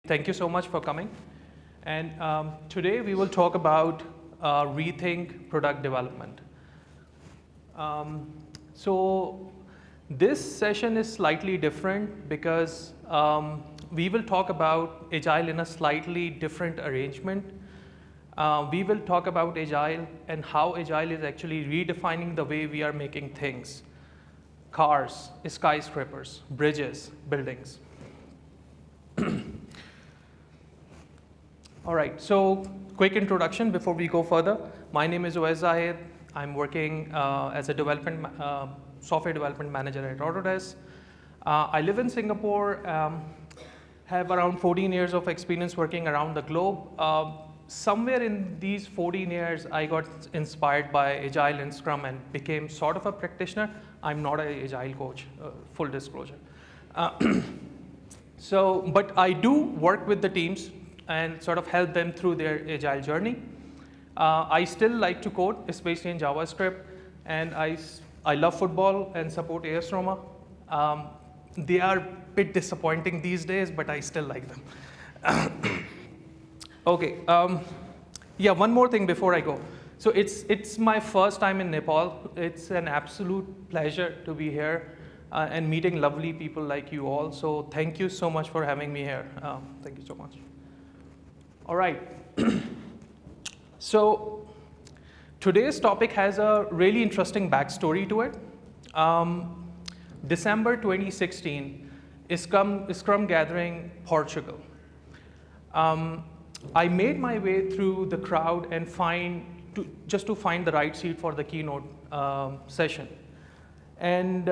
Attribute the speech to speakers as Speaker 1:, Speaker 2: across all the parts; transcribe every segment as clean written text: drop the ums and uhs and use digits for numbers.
Speaker 1: Thank you so much for coming. And today we will talk about rethink product development. So this session is slightly different because we will talk about Agile in a slightly different arrangement. We will talk about Agile and how Agile is actually redefining the way we are making things. Cars, skyscrapers, bridges, buildings. All right, so quick introduction before we go further. My name is Owais Zahid. I'm working as a software development manager at Autodesk. I live in Singapore, have around 14 years of experience working around the globe. Somewhere in these 14 years, I got inspired by Agile and Scrum and became sort of a practitioner. I'm not an Agile coach, full disclosure. But I do work with the teams and sort of help them through their Agile journey. I still like to code, especially in JavaScript, and I love football and support AS Roma. They are a bit disappointing these days, but I still like them. Okay, yeah, one more thing before I go. So it's my first time in Nepal. It's an absolute pleasure to be here and meeting lovely people like you all. So thank you so much for having me here. Thank you so much. All right. So today's topic has a really interesting backstory to it. December 2016, Scrum Gathering, Portugal. I made my way through the crowd and just to find the right seat for the keynote session. And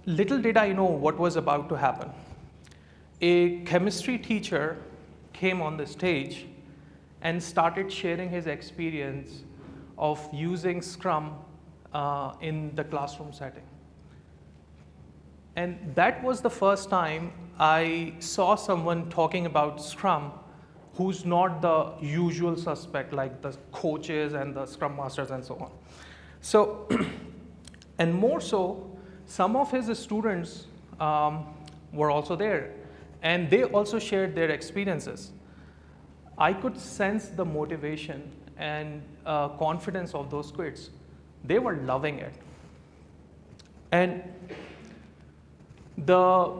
Speaker 1: little did I know what was about to happen. A chemistry teacher came on the stage and started sharing his experience of using Scrum in the classroom setting. And that was the first time I saw someone talking about Scrum who's not the usual suspect, like the coaches and the Scrum Masters and so on. So, and more so, some of his students were also there, and they also shared their experiences. I could sense the motivation and confidence of those kids. They were loving it. And the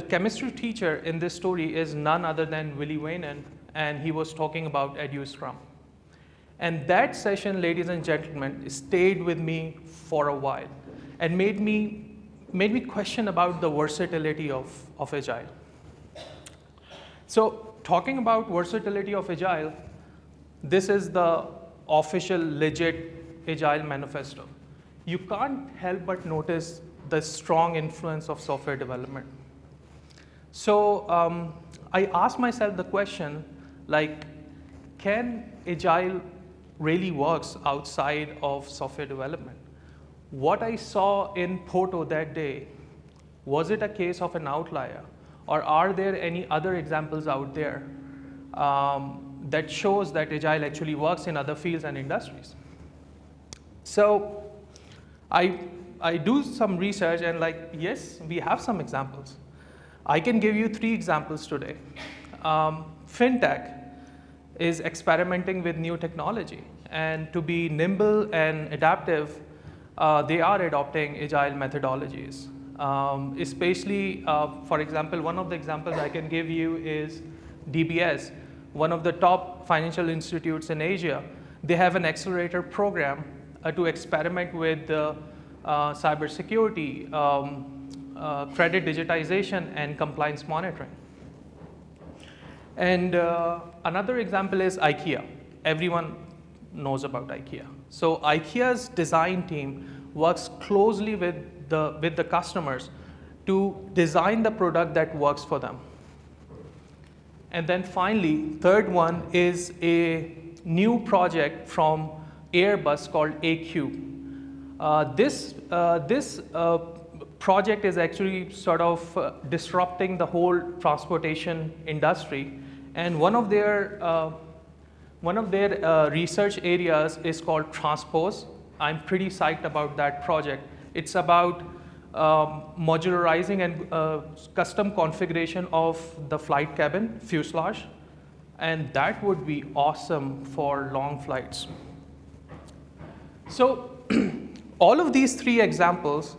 Speaker 1: chemistry teacher in this story is none other than Willie Wainen, and he was talking about EduScrum. And that session, ladies and gentlemen, stayed with me for a while and made me question about the versatility of Agile. So talking about versatility of Agile, this is the official, legit Agile manifesto. You can't help but notice the strong influence of software development. So I asked myself the question, like, can Agile really works outside of software development? What I saw in Porto that day, was it a case of an outlier? Or are there any other examples out there that shows that Agile actually works in other fields and industries? So I do some research and yes, we have some examples. I can give you 3 examples today. FinTech is experimenting with new technology, and to be nimble and adaptive, they are adopting Agile methodologies. Especially, for example, one of the examples I can give you is DBS, one of the top financial institutes in Asia. They have an accelerator program to experiment with cybersecurity, credit digitization, and compliance monitoring. And another example is IKEA. Everyone knows about IKEA. So IKEA's design team works closely with the customers to design the product that works for them. And then finally, third one is a new project from Airbus called AQ. This project is actually sort of disrupting the whole transportation industry. And one of their research areas is called transpose. I'm pretty psyched about that project. It's about modularizing and custom configuration of the flight cabin, fuselage, and that would be awesome for long flights. So all of these three examples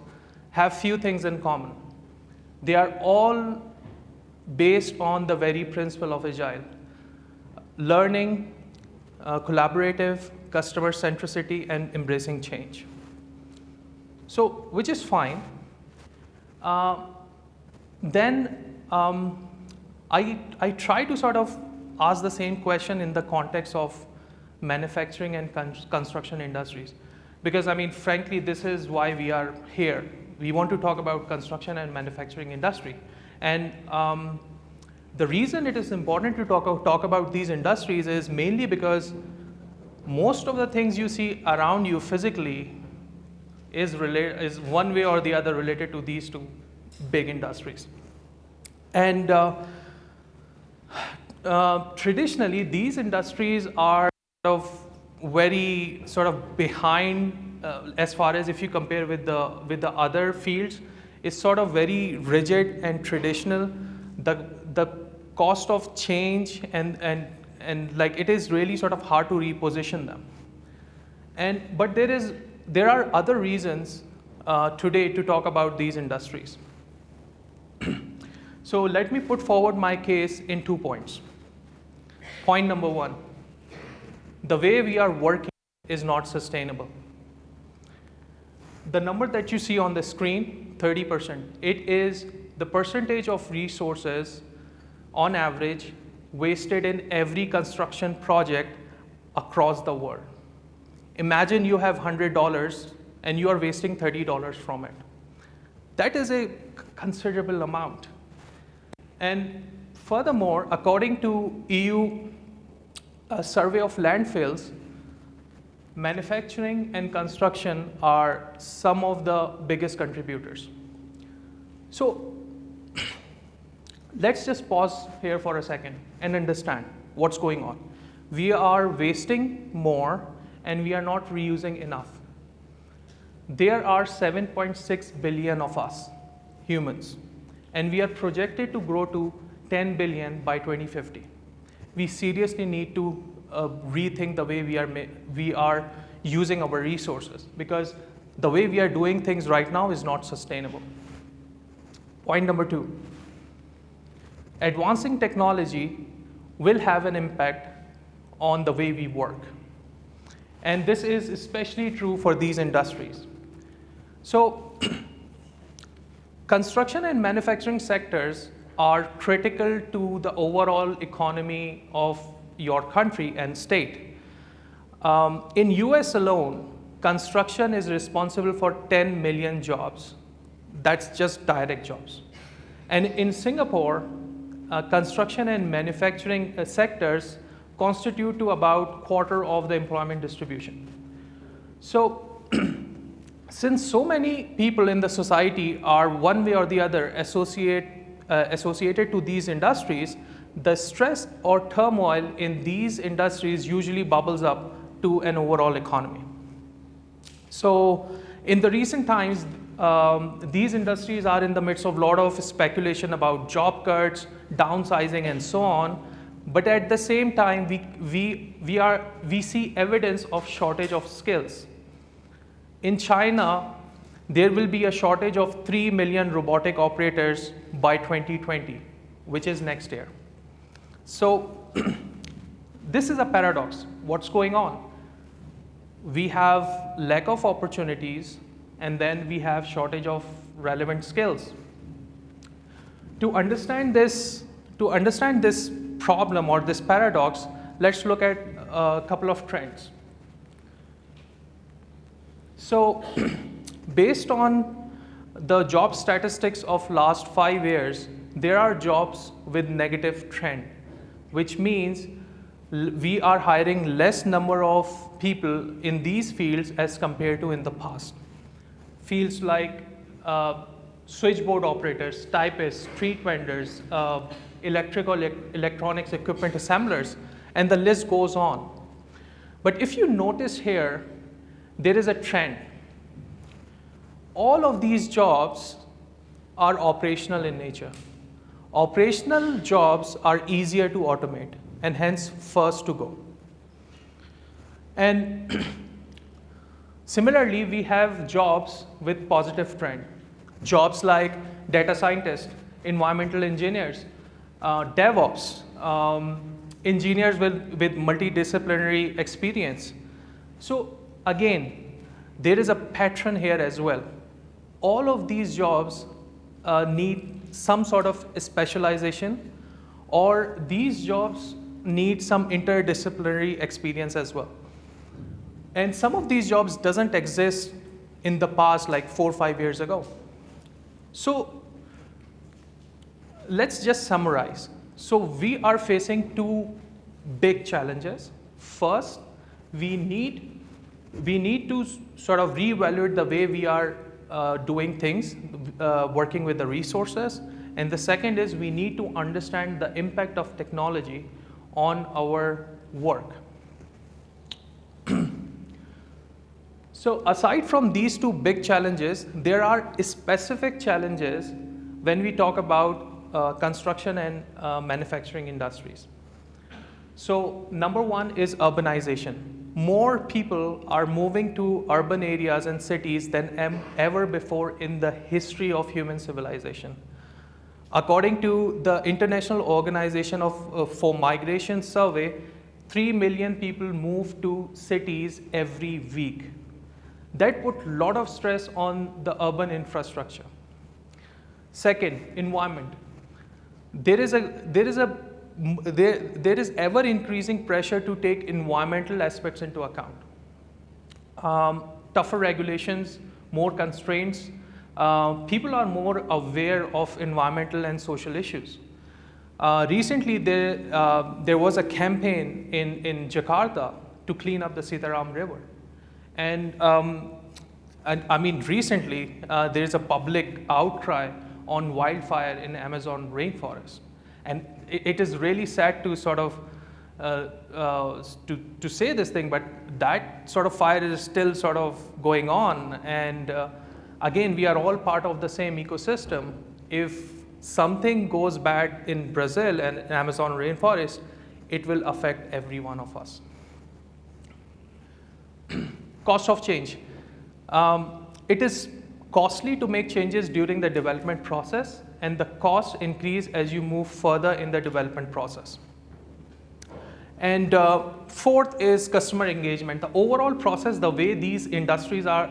Speaker 1: have few things in common. They are all based on the very principle of Agile. Learning, collaborative, customer centricity, and embracing change. So, which is fine. Then I try to sort of ask the same question in the context of manufacturing and construction industries. Because I mean, frankly, this is why we are here. We want to talk about construction and manufacturing industry. And the reason it is important to talk about these industries is mainly because most of the things you see around you physically is one way or the other related to these two big industries. And traditionally, these industries are very sort of behind as far as if you compare with the other fields. It's sort of very rigid and traditional. The cost of change and like it is really sort of hard to reposition them. But there are other reasons today to talk about these industries. So let me put forward my case in 2 points. Point number 1, the way we are working is not sustainable. The number that you see on the screen, 30%, it is the percentage of resources on average wasted in every construction project across the world. Imagine you have $100 and you are wasting $30 from it. That is a considerable amount. And furthermore, according to EU survey of landfills, manufacturing and construction are some of the biggest contributors. So let's just pause here for a second and understand what's going on. We are wasting more and we are not reusing enough. There are 7.6 billion of us, humans, and we are projected to grow to 10 billion by 2050. We seriously need to rethink the way we are using our resources, because the way we are doing things right now is not sustainable. Point number 2, advancing technology will have an impact on the way we work. And this is especially true for these industries. So construction and manufacturing sectors are critical to the overall economy of your country and state. In US alone, construction is responsible for 10 million jobs. That's just direct jobs. And in Singapore, construction and manufacturing sectors constitute to about quarter of the employment distribution. So since so many people in the society are one way or the other associated to these industries, the stress or turmoil in these industries usually bubbles up to an overall economy. So in the recent times, these industries are in the midst of a lot of speculation about job cuts, downsizing, and so on. But at the same time, we see evidence of shortage of skills. In China, there will be a shortage of 3 million robotic operators by 2020, which is next year. So this is a paradox. What's going on? We have lack of opportunities, and then we have shortage of relevant skills. To understand this problem or this paradox, let's look at a couple of trends. So based on the job statistics of last 5 years, there are jobs with negative trend, which means we are hiring less number of people in these fields as compared to in the past. Fields like switchboard operators, typists, street vendors, electronics equipment assemblers, and the list goes on. But if you notice here, there is a trend. all of these jobs are operational in nature. Operational jobs are easier to automate and hence first to go. And similarly, we have jobs with positive trend. Jobs like data scientists, environmental engineers, DevOps, engineers with multidisciplinary experience. So again, there is a pattern here as well. All of these jobs need some sort of specialization, or these jobs need some interdisciplinary experience as well. And some of these jobs doesn't exist in the past, like 4 or 5 years ago. So let's just summarize. So we are facing two big challenges. First, we need to sort of reevaluate the way we are doing things, working with the resources. And the second is we need to understand the impact of technology on our work. So aside from these two big challenges, there are specific challenges when we talk about construction and manufacturing industries. So number one is urbanization. More people are moving to urban areas and cities than ever before in the history of human civilization. According to the International Organization for Migration survey, 3 million people move to cities every week. That put a lot of stress on the urban infrastructure. Second, environment. There is ever increasing pressure to take environmental aspects into account. Tougher regulations, more constraints. People are more aware of environmental and social issues. Recently, there was a campaign in Jakarta to clean up the Sitaram River. And I mean, recently, there's a public outcry on wildfire in Amazon rainforest. And it is really sad to sort of to say this thing, but that sort of fire is still sort of going on. And again, we are all part of the same ecosystem. If something goes bad in Brazil and Amazon rainforest, it will affect every one of us. Cost of change. It is costly to make changes during the development process, and the costs increase as you move further in the development process. And fourth is customer engagement. The overall process, the way these industries are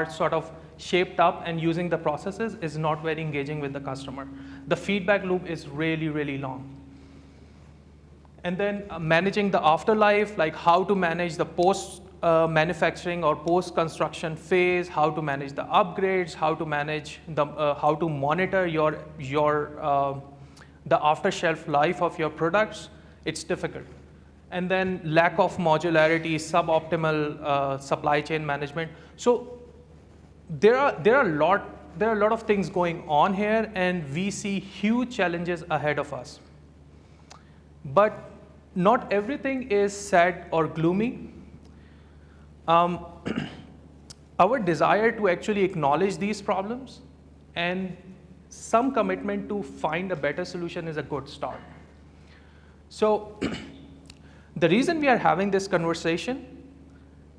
Speaker 1: sort of shaped up and using the processes is not very engaging with the customer. The feedback loop is really, really long. And then managing the afterlife, like how to manage the post-manufacturing or post-construction phase, how to manage the upgrades, how to manage the, how to monitor the after-shelf life of your products. It's difficult. And then lack of modularity, suboptimal supply chain management. So there are a lot of things going on here, and we see huge challenges ahead of us. But not everything is sad or gloomy. Our desire to actually acknowledge these problems and some commitment to find a better solution is a good start. So the reason we are having this conversation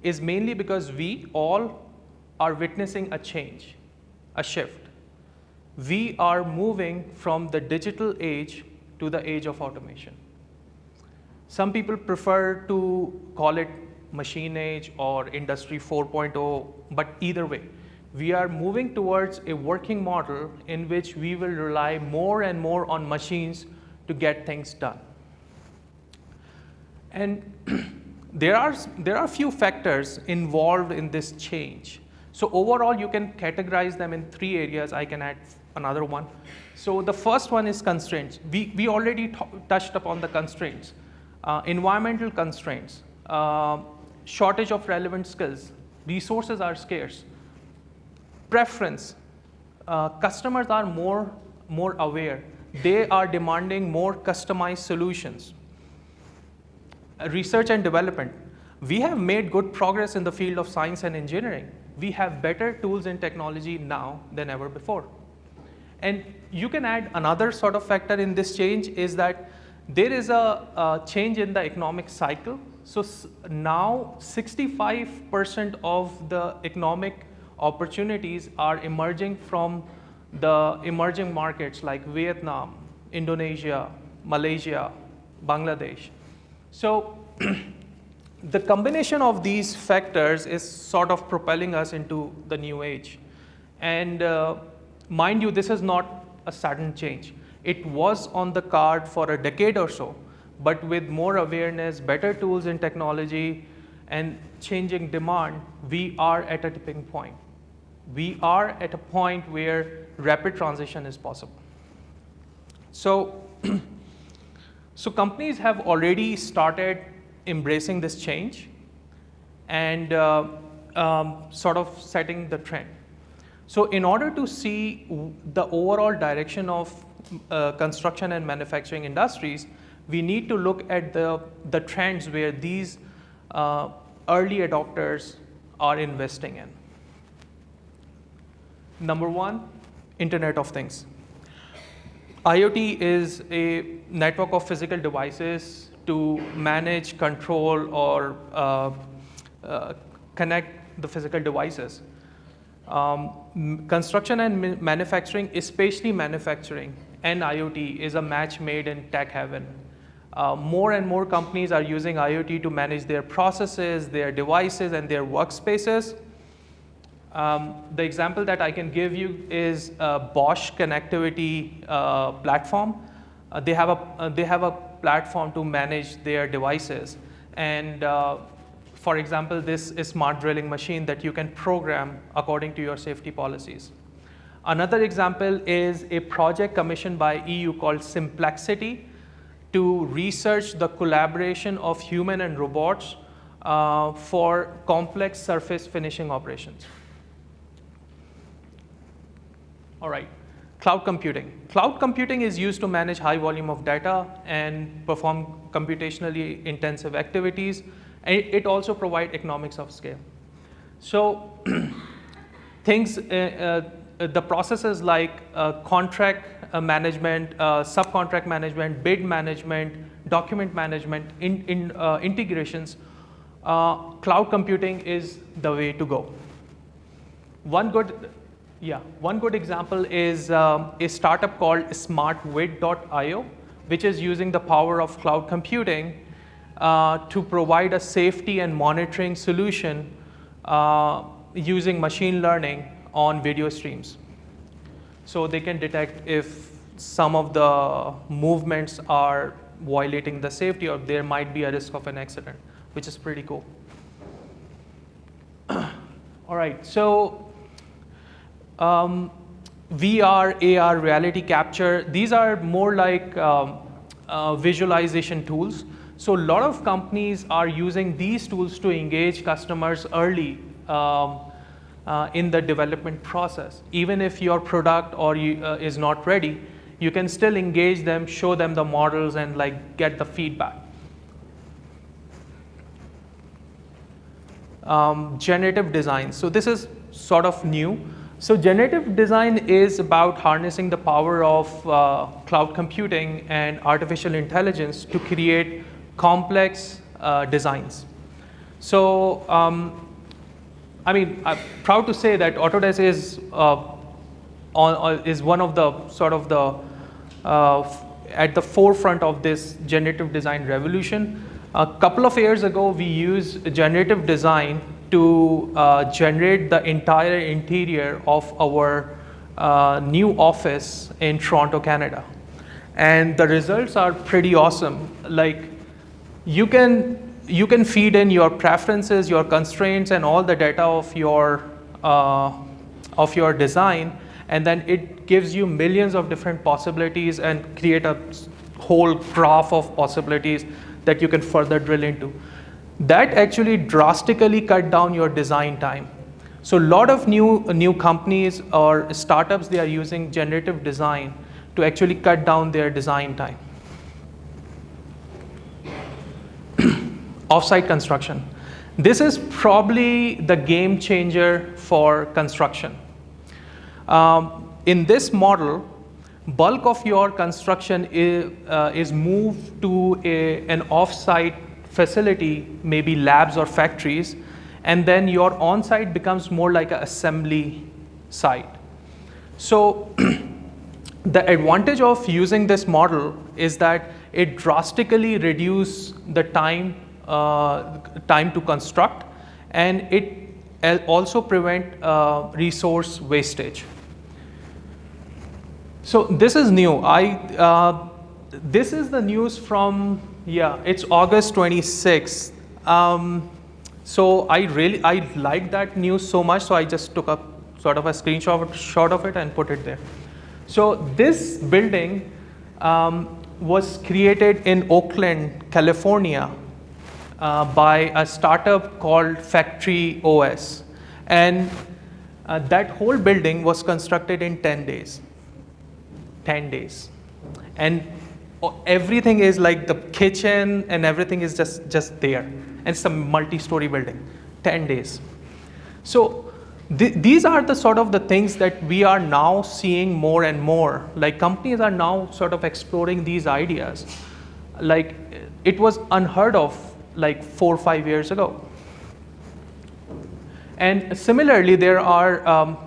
Speaker 1: is mainly because we all are witnessing a change, a shift. We are moving from the digital age to the age of automation. Some people prefer to call it machine age or industry 4.0, but either way, we are moving towards a working model in which we will rely more and more on machines to get things done. And there are a few factors involved in this change. So overall, you can categorize them in 3 areas. I can add another one. So the first one is constraints. We already touched upon the constraints. Environmental constraints, shortage of relevant skills, resources are scarce. Preference, customers are more aware. They are demanding more customized solutions. Research and development. We have made good progress in the field of science and engineering, We have better tools and technology now than ever before. And you can add another sort of factor in this change is that there is a change in the economic cycle. So now 65% of the economic opportunities are emerging from the emerging markets like Vietnam, Indonesia, Malaysia, Bangladesh. So the combination of these factors is sort of propelling us into the new age. And mind you, this is not a sudden change. It was on the card for a decade or so, but with more awareness, better tools and technology, and changing demand, we are at a tipping point. We are at a point where rapid transition is possible. So, so companies have already started embracing this change and sort of setting the trend. So in order to see the overall direction of construction and manufacturing industries, we need to look at the trends where these early adopters are investing in. Number one, Internet of Things. IoT is a network of physical devices to manage, control, or connect the physical devices. Construction and manufacturing, especially manufacturing and IoT, is a match made in tech heaven. More and more companies are using IoT to manage their processes, their devices, and their workspaces. The example that I can give you is Bosch connectivity platform. They have a platform to manage their devices. And for example, this is smart drilling machine that you can program according to your safety policies. Another example is a project commissioned by EU called Simplexity to research the collaboration of human and robots for complex surface finishing operations. All right, cloud computing. Cloud computing is used to manage high volume of data and perform computationally intensive activities. And it also provides economics of scale. So things, the processes like contract management, subcontract management, bid management, document management, integrations, cloud computing is the way to go. One good example is a startup called Smartwaitio, which is using the power of cloud computing to provide a safety and monitoring solution using machine learning on video streams. So they can detect if some of the movements are violating the safety or there might be a risk of an accident, which is pretty cool. All right, so VR, AR, reality capture, these are more like visualization tools. So a lot of companies are using these tools to engage customers early in the development process. Even if your product is not ready, you can still engage them, show them the models, and like get the feedback. Generative design. So this is sort of new. So generative design is about harnessing the power of cloud computing and artificial intelligence to create complex designs. So, I mean, I'm proud to say that Autodesk is one of the sort of at the forefront of this generative design revolution. A couple of years ago, we used generative design to generate the entire interior of our new office in Toronto, Canada. And the results are pretty awesome. Like, you can feed in your preferences, your constraints, and all the data of your design, and then it gives you millions of different possibilities and create a whole graph of possibilities that you can further drill into. That actually drastically cut down your design time. So a lot of new companies or startups, they are using generative design to actually cut down their design time. Offsite construction. This is probably the game changer for construction. In this model, bulk of your construction is moved to an off-site facility, maybe labs or factories, and then your on-site becomes more like an assembly site. So the advantage of using this model is that it drastically reduces the time to construct, and it also prevent resource wastage. So this is new. This is the news from, it's August 26th. So I like that news so much, so I just took up sort of a screenshot of it and put it there. So this building was created in Oakland, California, by a startup called Factory OS. And that whole building was constructed in 10 days. 10 days. And everything is like the kitchen and everything is just there. And it's a multi-story building, 10 days. So these are the sort of the things that we are now seeing more and more. Like companies are now sort of exploring these ideas. Like it was unheard of like 4 or 5 years ago. And similarly, there are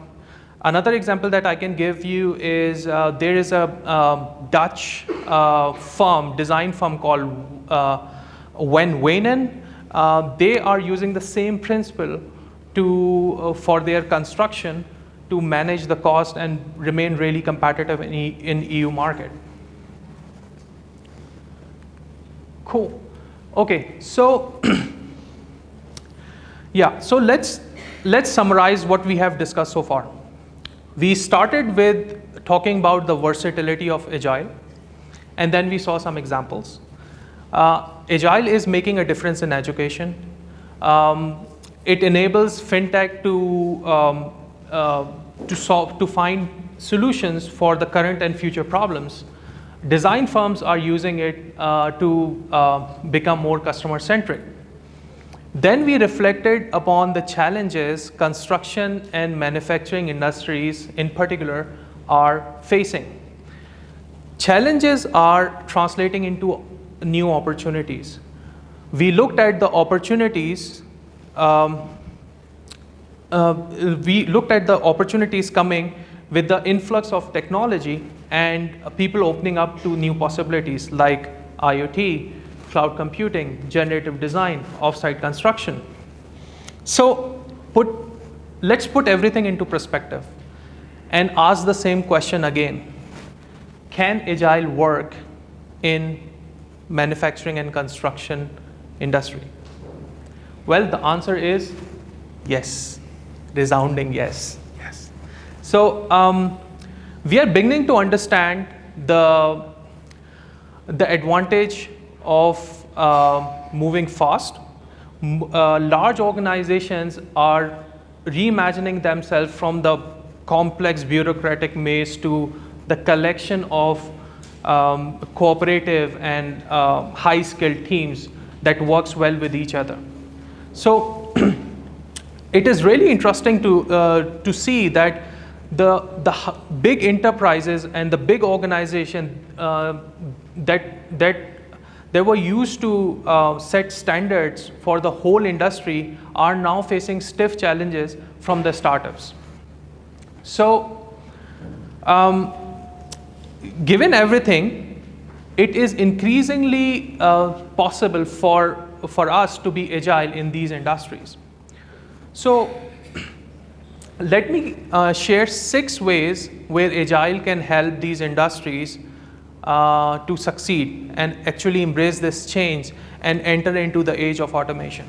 Speaker 1: another example that I can give you is there is a Dutch design firm called Van Wijnen. They are using the same principle for their construction to manage the cost and remain really competitive in EU market. Cool. Okay, so so let's summarize what we have discussed so far. We started with talking about the versatility of Agile, and then we saw some examples. Agile is making a difference in education. It enables fintech to find solutions for the current and future problems. Design firms are using it to become more customer-centric. Then we reflected upon the challenges construction and manufacturing industries in particular are facing. Challenges are translating into new opportunities. We looked at the opportunities. Coming with the influx of technology and people opening up to new possibilities like IoT, cloud computing, generative design, off-site construction. So let's put everything into perspective and ask the same question again. Can Agile work in manufacturing and construction industry? Well, the answer is yes, resounding yes. Yes. So we are beginning to understand the advantage of moving fast. Large organizations are reimagining themselves from the complex bureaucratic maze to the collection of cooperative and high-skilled teams that works well with each other. So it is really interesting to see that the big enterprises and the big organizations that were used to set standards for the whole industry are now facing stiff challenges from the startups. So given everything, it is increasingly possible for us to be agile in these industries. So let me share 6 ways where Agile can help these industries to succeed and actually embrace this change and enter into the age of automation.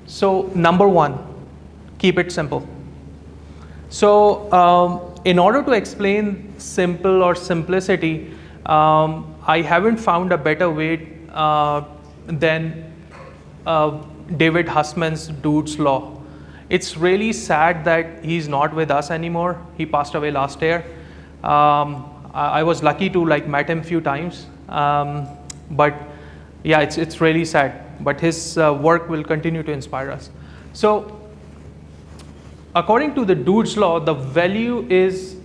Speaker 1: So number 1, keep it simple. So in order to explain simple or simplicity, I haven't found a better way than David Hussman's Dude's Law. It's really sad that he's not with us anymore. He passed away last year. I was lucky to met him a few times, but yeah, it's really sad. but his work will continue to inspire us. So according to the Dude's law, the value is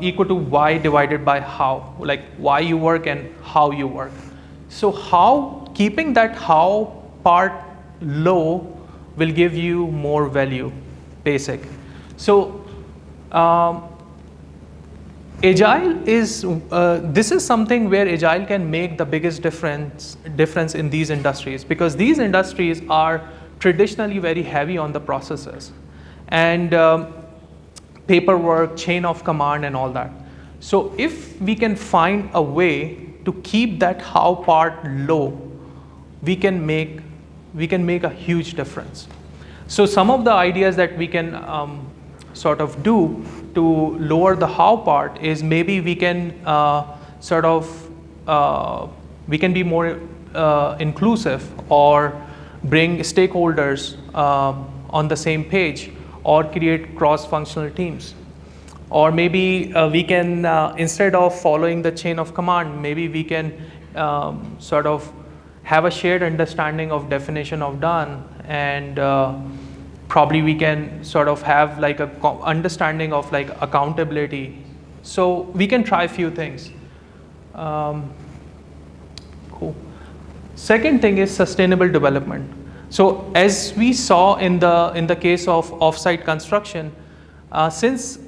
Speaker 1: equal to y divided by how, like why you work and how you work. So how, keeping that how part low will give you more value, basic. So Agile is, this is something where Agile can make the biggest difference in these industries, because these industries are traditionally very heavy on the processes and paperwork, chain of command and all that. So if we can find a way to keep that how part low, we can make a huge difference. So some of the ideas that we can sort of do to lower the how part is maybe we can we can be more inclusive, or bring stakeholders on the same page, or create cross-functional teams. Or maybe we can, instead of following the chain of command, maybe we can sort of have a shared understanding of definition of done, and probably we can sort of have like a understanding of like accountability. So we can try a few things. Cool. Second thing is sustainable development. So as we saw in the case of offsite construction, since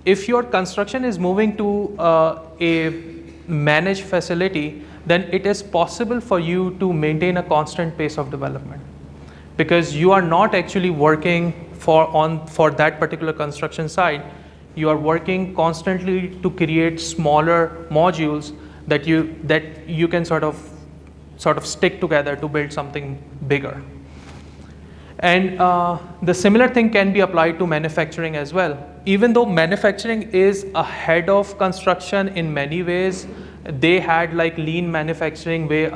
Speaker 1: if your construction is moving to a managed facility, then it is possible for you to maintain a constant pace of development, because you are not actually working for that particular construction site. You are working constantly to create smaller modules that you can sort of stick together to build something bigger. And the similar thing can be applied to manufacturing as well. Even though manufacturing is ahead of construction in many ways, they had like lean manufacturing way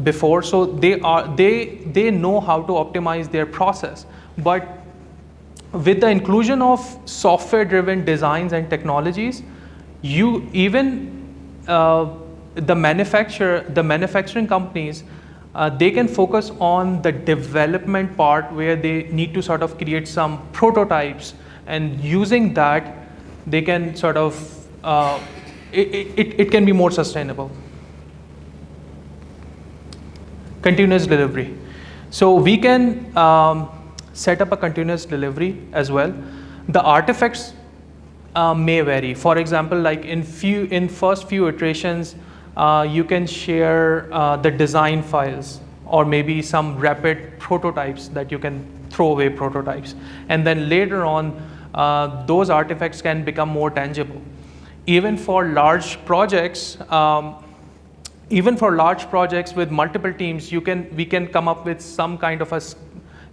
Speaker 1: before, so they know how to optimize their process. But with the inclusion of software-driven designs and technologies, the manufacturing companies, they can focus on the development part, where they need to sort of create some prototypes, and using that they can sort of it can be more sustainable. Continuous delivery. So we can set up a continuous delivery as well. The artifacts may vary. For example, like in first few iterations, you can share the design files, or maybe some rapid prototypes that you can throw away prototypes. And then later on, those artifacts can become more tangible. Even for large projects, with multiple teams, we can come up with some kind of a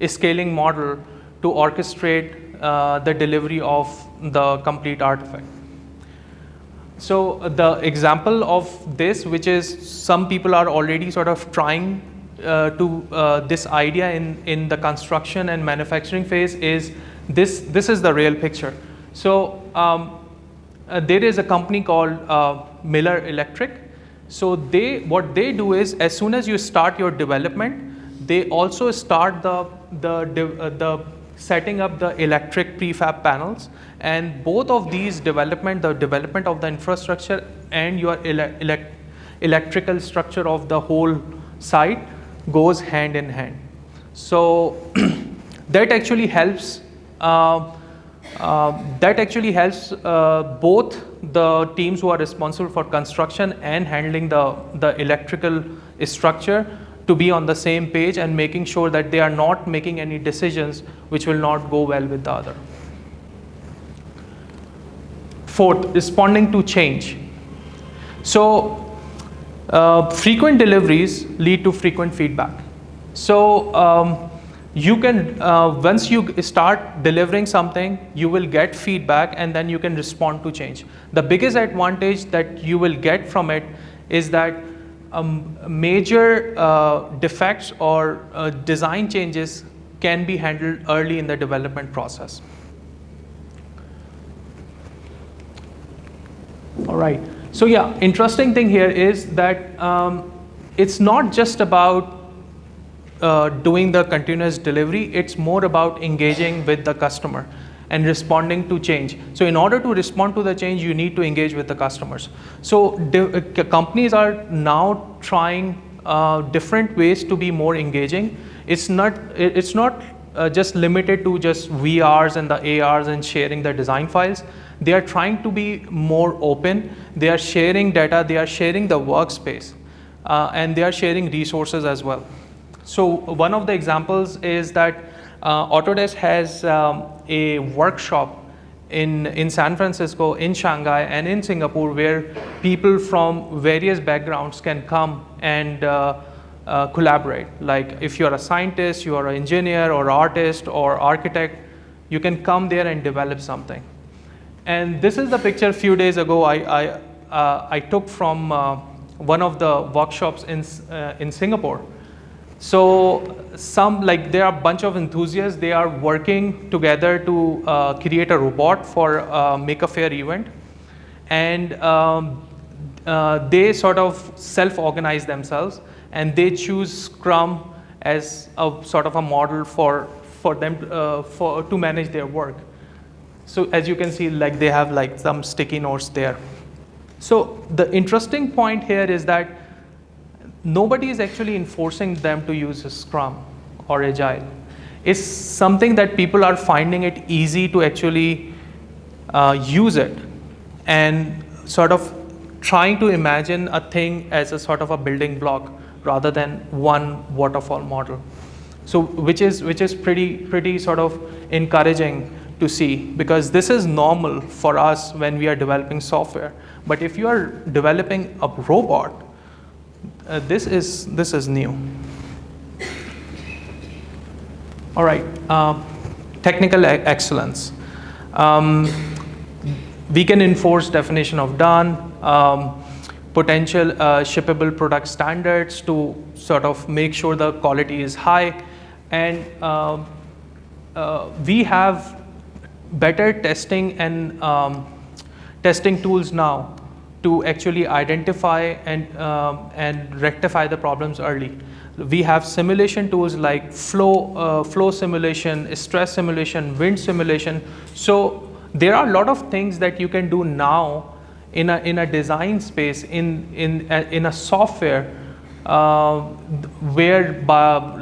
Speaker 1: scaling model to orchestrate the delivery of the complete artifact. So the example of this, which is some people are already sort of trying this idea in the construction and manufacturing phase, is this is the real picture. So there is a company called Miller Electric. So what they do is, as soon as you start your development, they also start the setting up the electric prefab panels, and both of these development, the development of the infrastructure and your electrical structure of the whole site, goes hand in hand. So that actually helps. Both the teams who are responsible for construction and handling the electrical structure to be on the same page, and making sure that they are not making any decisions which will not go well with the other. Fourth, responding to change. So frequent deliveries lead to frequent feedback. So you can, once you start delivering something, you will get feedback, and then you can respond to change. The biggest advantage that you will get from it is that major defects or design changes can be handled early in the development process. All right. So yeah, interesting thing here is that it's not just about doing the continuous delivery, it's more about engaging with the customer and responding to change. So in order to respond to the change, you need to engage with the customers. So companies are now trying different ways to be more engaging. It's not just limited to just VRs and the ARs and sharing the design files. They are trying to be more open. They are sharing data, they are sharing the workspace, and they are sharing resources as well. So one of the examples is that Autodesk has a workshop in San Francisco, in Shanghai, and in Singapore, where people from various backgrounds can come and collaborate. Like if you're a scientist, you are an engineer or artist or architect, you can come there and develop something. And this is the picture a few days ago I took from one of the workshops in Singapore. So there are a bunch of enthusiasts. They are working together to create a robot for a Make a Fair event. And they sort of self-organize themselves, and they choose Scrum as a sort of a model for them to manage their work. So as you can see, like they have like some sticky notes there. So the interesting point here is that nobody is actually enforcing them to use Scrum or Agile. It's something that people are finding it easy to actually use it, and sort of trying to imagine a thing as a sort of a building block rather than one waterfall model. So which is pretty sort of encouraging to see, because this is normal for us when we are developing software. But if you are developing a robot, this is new. All right, technical excellence. We can enforce definition of done, potential shippable product standards to sort of make sure the quality is high, and we have better testing and testing tools now to actually identify and rectify the problems early. We have simulation tools like flow simulation, stress simulation, wind simulation. So there are a lot of things that you can do now in a design space, in a software, where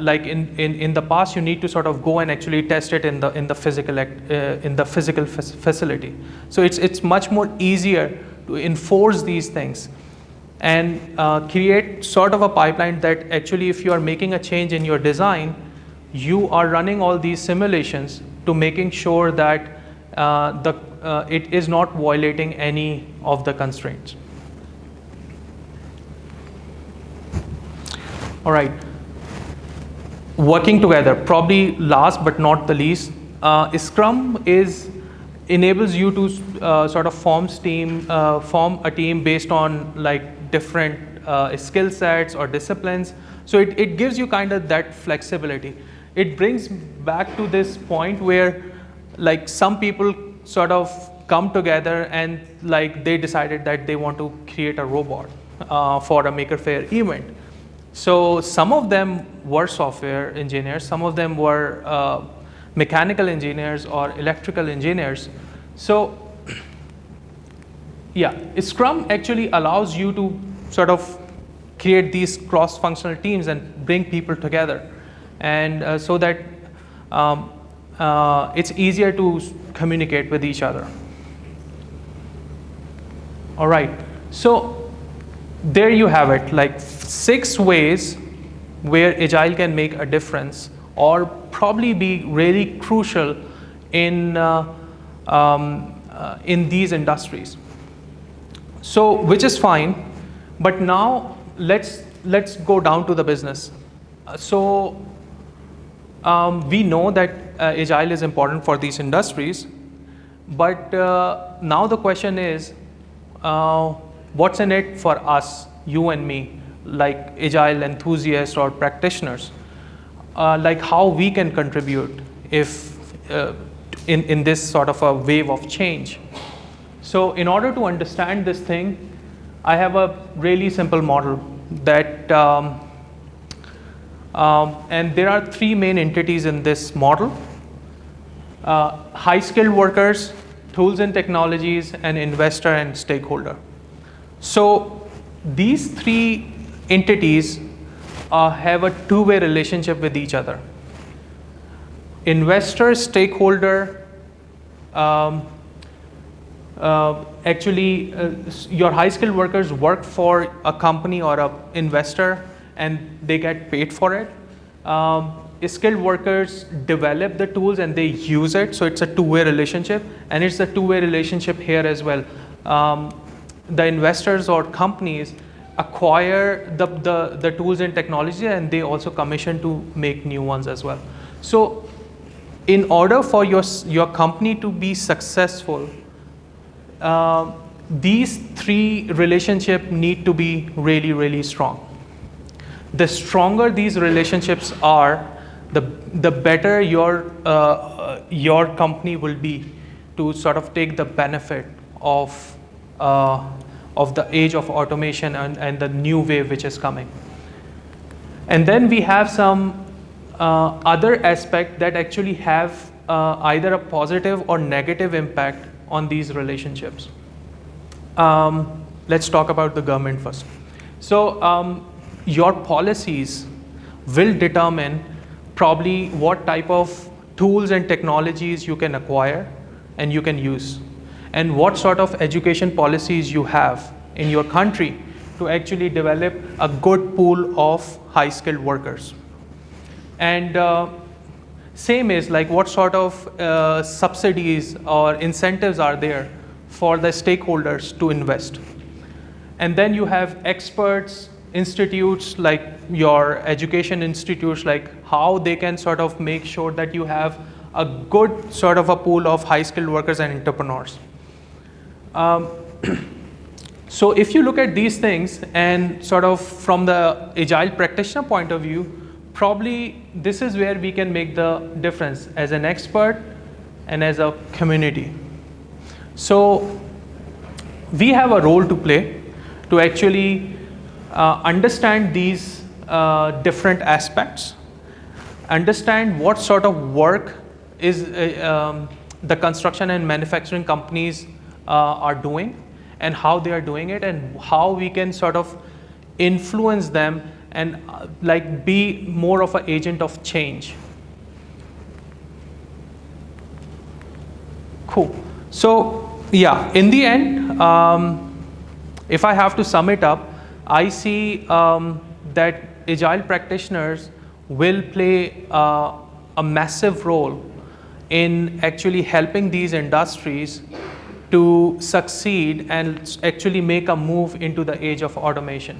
Speaker 1: like in the past you need to sort of go and actually test it in the physical facility. So it's much more easier to enforce these things and create sort of a pipeline that actually, if you are making a change in your design, you are running all these simulations to making sure that it is not violating any of the constraints. All right, working together, probably last but not the least, Scrum enables you to sort of form a team based on like different skill sets or disciplines. So it gives you kind of that flexibility. It brings back to this point where like some people sort of come together and like they decided that they want to create a robot for a Maker Faire event. So some of them were software engineers, some of them were mechanical engineers or electrical engineers. So yeah, Scrum actually allows you to sort of create these cross-functional teams and bring people together, and so that it's easier to communicate with each other. All right, so there you have it, like 6 ways where Agile can make a difference or probably be really crucial in these industries. So, which is fine, but now let's go down to the business. We know that Agile is important for these industries, but now the question is, what's in it for us, you and me, like Agile enthusiasts or practitioners? Like how we can contribute if in this sort of a wave of change. So in order to understand this thing, I have a really simple model that, and there are three main entities in this model: high-skilled workers, tools and technologies, and investor and stakeholder. So these three entities have a two-way relationship with each other. Investor, stakeholder, your high-skilled workers work for a company or an investor and they get paid for it. Skilled workers develop the tools and they use it, so it's a two-way relationship, and it's a two-way relationship here as well. The investors or companies acquire the tools and technology, and they also commission to make new ones as well. So in order for your company to be successful, these three relationships need to be really, really strong. The stronger these relationships are, the better your company will be to sort of take the benefit of the age of automation and the new wave which is coming. And then we have some other aspects that actually have either a positive or negative impact on these relationships. Let's talk about the government first. So your policies will determine probably what type of tools and technologies you can acquire and you can use, and what sort of education policies you have in your country to actually develop a good pool of high-skilled workers. And same is like what sort of subsidies or incentives are there for the stakeholders to invest. And then you have experts, institutes like your education institutes, like how they can sort of make sure that you have a good sort of a pool of high-skilled workers and entrepreneurs. So if you look at these things and sort of from the agile practitioner point of view, probably this is where we can make the difference as an expert and as a community. So we have a role to play to actually understand these different aspects, understand what sort of work is the construction and manufacturing companies are doing and how they are doing it, and how we can sort of influence them and like be more of an agent of change. Cool. So yeah, in the end, if I have to sum it up, I see that agile practitioners will play a massive role in actually helping these industries to succeed and actually make a move into the age of automation.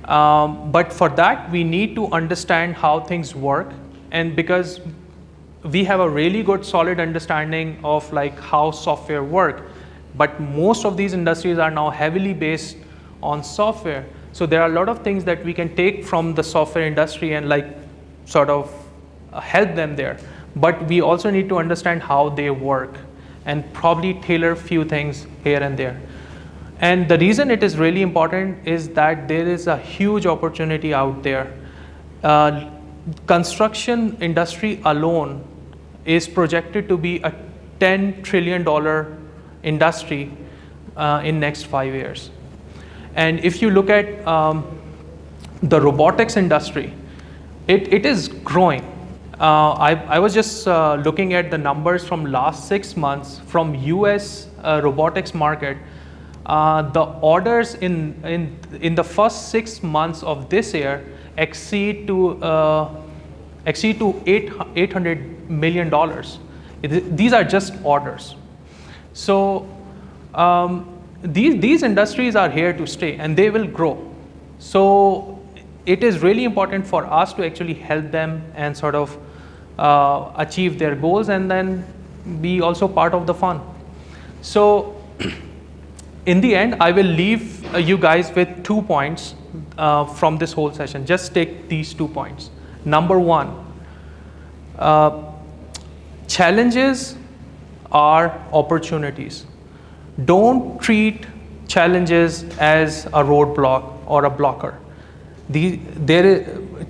Speaker 1: But for that, we need to understand how things work, and because we have a really good solid understanding of like how software work, but most of these industries are now heavily based on software. So there are a lot of things that we can take from the software industry and like sort of help them there. But we also need to understand how they work and probably tailor a few things here and there. And the reason it is really important is that there is a huge opportunity out there. Construction industry alone is projected to be a $10 trillion industry in next 5 years. And if you look at the robotics industry, it is growing. I was just looking at the numbers from last 6 months from US robotics market. The orders in the first 6 months of this year exceed to $800 million. These are just orders. So these industries are here to stay and they will grow. So it is really important for us to actually help them and sort of achieve their goals and then be also part of the fun. So in the end, I will leave you guys with 2 points from this whole session. Just take these 2 points. Number one, challenges are opportunities. Don't treat challenges as a roadblock or a blocker.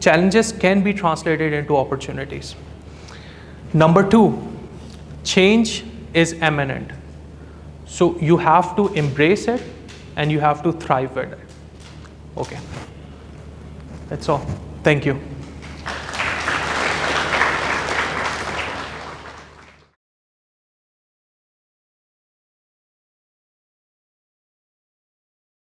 Speaker 1: Challenges can be translated into opportunities. Number two, change is imminent. So you have to embrace it and you have to thrive with it. Okay, that's all. Thank you.